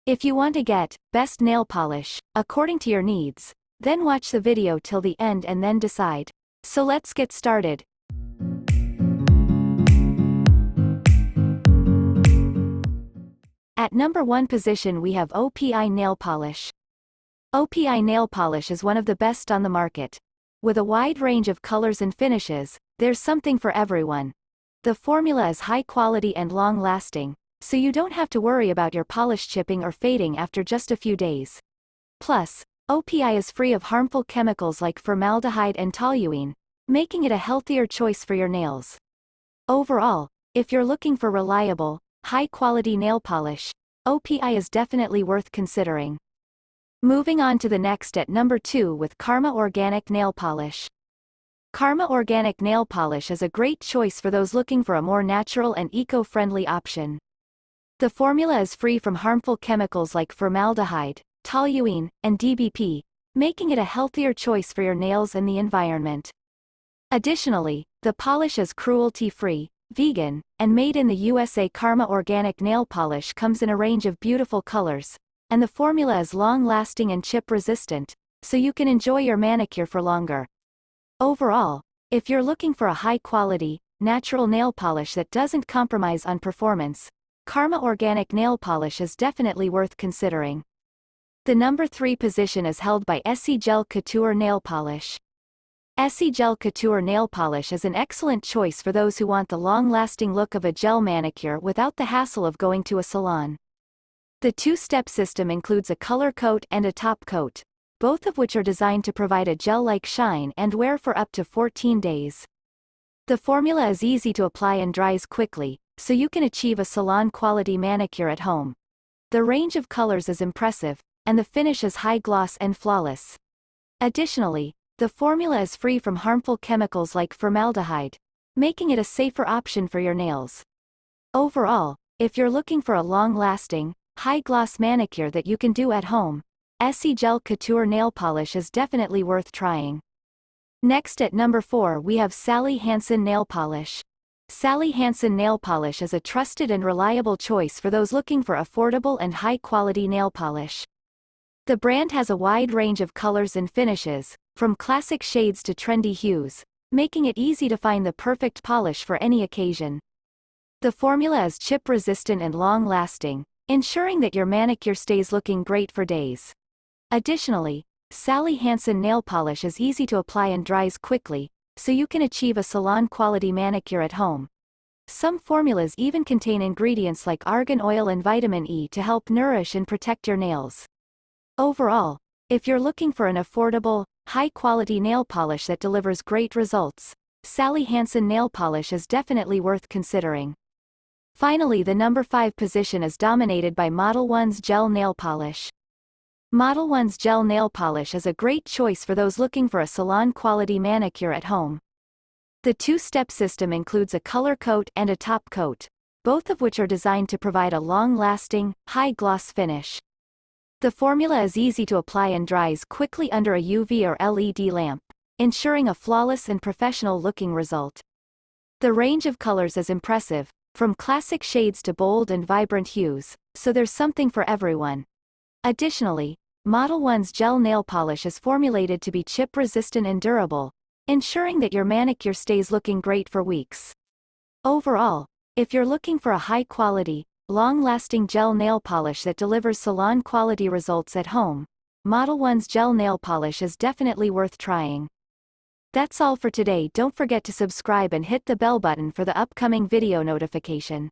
If you want to get best nail polish, according to your needs, then watch the video till the end and then decide. So let's get started. At number 1 position we have OPI Nail Polish. OPI Nail Polish is one of the best on the market. With a wide range of colors and finishes, there's something for everyone. The formula is high quality and long-lasting, so you don't have to worry about your polish chipping or fading after just a few days. Plus, OPI is free of harmful chemicals like formaldehyde and toluene, making it a healthier choice for your nails. Overall, if you're looking for reliable, high-quality nail polish, OPI is definitely worth considering. Moving on to the next at number 2 with Karma Organic Nail Polish. Karma Organic Nail Polish is a great choice for those looking for a more natural and eco-friendly option. The formula is free from harmful chemicals like formaldehyde, toluene, and DBP, making it a healthier choice for your nails and the environment. Additionally, the polish is cruelty-free, vegan, and made in the USA. Karma Organic Nail Polish comes in a range of beautiful colors, and the formula is long-lasting and chip-resistant, so you can enjoy your manicure for longer. Overall, if you're looking for a high-quality, natural nail polish that doesn't compromise on performance, Karma Organic Nail Polish is definitely worth considering. The number 3 position is held by Essie Gel Couture Nail Polish. Essie Gel Couture Nail Polish is an excellent choice for those who want the long-lasting look of a gel manicure without the hassle of going to a salon. The two-step system includes a color coat and a top coat, both of which are designed to provide a gel-like shine and wear for up to 14 days. The formula is easy to apply and dries quickly, so you can achieve a salon-quality manicure at home. The range of colors is impressive, and the finish is high gloss and flawless. Additionally, the formula is free from harmful chemicals like formaldehyde, making it a safer option for your nails. Overall, if you're looking for a long-lasting, high-gloss manicure that you can do at home, Essie Gel Couture Nail Polish is definitely worth trying. Next at number 4 we have Sally Hansen Nail Polish. Sally Hansen Nail Polish is a trusted and reliable choice for those looking for affordable and high-quality nail polish. The brand has a wide range of colors and finishes, from classic shades to trendy hues, making it easy to find the perfect polish for any occasion. The formula is chip-resistant and long-lasting, ensuring that your manicure stays looking great for days. Additionally, Sally Hansen Nail Polish is easy to apply and dries quickly, so you can achieve a salon-quality manicure at home. Some formulas even contain ingredients like argan oil and vitamin E to help nourish and protect your nails. Overall, if you're looking for an affordable, high-quality nail polish that delivers great results, Sally Hansen Nail Polish is definitely worth considering. Finally, the number 5 position is dominated by modelones Gel Nail Polish. modelones Gel Nail Polish is a great choice for those looking for a salon-quality manicure at home. The two-step system includes a color coat and a top coat, both of which are designed to provide a long-lasting, high-gloss finish. The formula is easy to apply and dries quickly under a UV or LED lamp, ensuring a flawless and professional-looking result. The range of colors is impressive, from classic shades to bold and vibrant hues, so there's something for everyone. Additionally, modelones Gel Nail Polish is formulated to be chip-resistant and durable, ensuring that your manicure stays looking great for weeks. Overall, if you're looking for a high-quality, long-lasting gel nail polish that delivers salon-quality results at home, modelones Gel Nail Polish is definitely worth trying. That's all for today. Don't forget to subscribe and hit the bell button for the upcoming video notification.